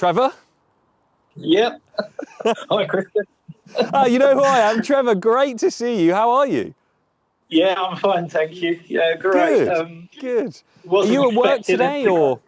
Trevor? Yep. Hi, Christian. You know who I am, Trevor. Great to see you. How are you? Yeah, I'm fine, thank you. Yeah, great. Good. Are you at work today, or?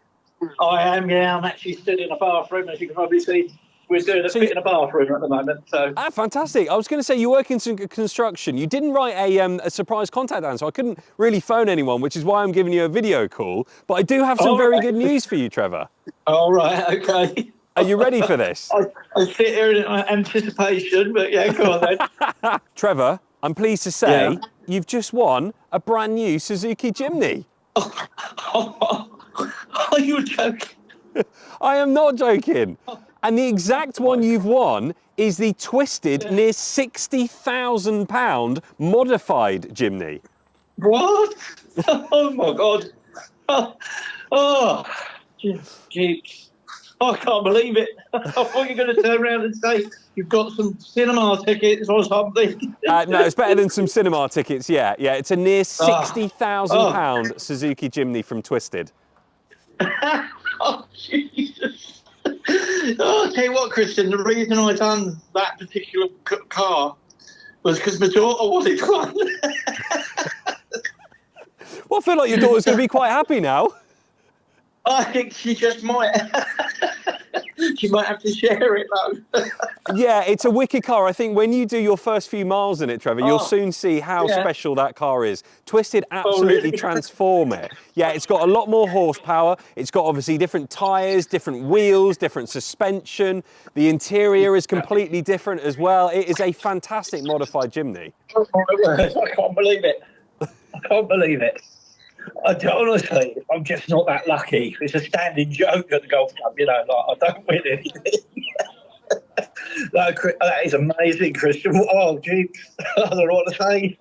I am. Yeah, I'm actually stood in a bathroom, as you can probably see. We're doing a fit in a bathroom at the moment. So. Ah, fantastic. I was going to say you work in some construction. You didn't write a surprise contact down, so I couldn't really phone anyone, which is why I'm giving you a video call. But I do have some very good news for you, Trevor. All right. Okay. Are you ready for this? I sit here in anticipation, but yeah, go on then. Trevor, I'm pleased to say you've just won a brand new Suzuki Jimny. Are you joking? I am not joking. And the exact one you've won is the twisted, near £60,000 modified Jimny. What? Oh my God. Oh, jeez. I can't believe it. I thought you were going to turn around and say you've got some cinema tickets or something. No, it's better than some cinema tickets, yeah. Yeah, it's a near £60,000 Suzuki Jimny from Twisted. Oh, Jesus. I'll tell you what, Christian, the reason I done that particular car was because my daughter wanted one. Well, I feel like your daughter's going to be quite happy now. I think she just might. She might have to share it, though. Yeah, it's a wicked car. I think when you do your first few miles in it, Trevor, you'll soon see how special that car is. Twisted absolutely transform it. Yeah, it's got a lot more horsepower. It's got obviously different tyres, different wheels, different suspension. The interior is completely different as well. It is a fantastic modified Jimny. Oh my word, I can't believe it. I can't believe it. Honestly, I'm just not that lucky. It's a standing joke at the golf club, you know, like I don't win anything. No, that is amazing, Christian. Oh, geez, I don't know what to say.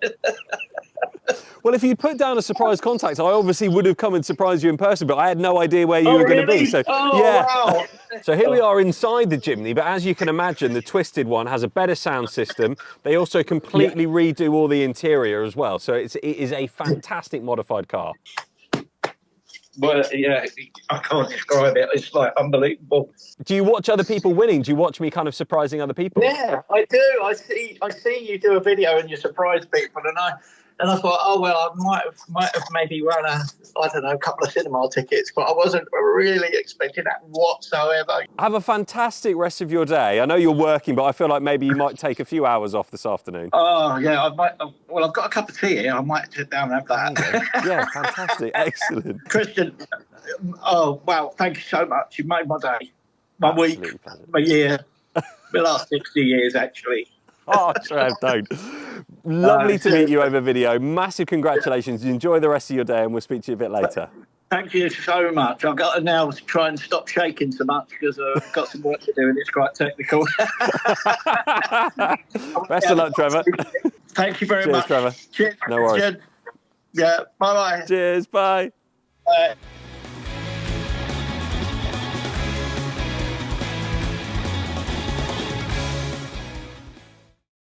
Well, if you'd put down a surprise contact, I obviously would have come and surprised you in person, but I had no idea where you were going to be. So, wow. So here we are inside the Jimny, but as you can imagine, the Twisted one has a better sound system. They also completely redo all the interior as well. So it is a fantastic modified car. Well, yeah, I can't describe it. It's like unbelievable. Do you watch other people winning? Do you watch me kind of surprising other people? Yeah, I do. I see you do a video and you surprise people, and I thought, oh well, I might have maybe won a couple of cinema tickets, but I wasn't really expecting that whatsoever. Have a fantastic rest of your day. I know you're working, but I feel like maybe you might take a few hours off this afternoon. Oh yeah, I might. Well, I've got a cup of tea here. I might sit down and have that. Okay. Yeah, fantastic, excellent. Christian, oh wow, thank you so much. You made my day, my week, my year, the last 60 years actually. Oh, Trev, don't. Lovely to meet you over video. Massive congratulations. Enjoy the rest of your day and we'll speak to you a bit later. Thank you so much. I've got to now try and stop shaking so much because I've got some work to do and it's quite technical. Best of luck, Trevor. Thank you very much. Trevor. Cheers, no worries. Yeah, bye-bye. Cheers, bye. Bye.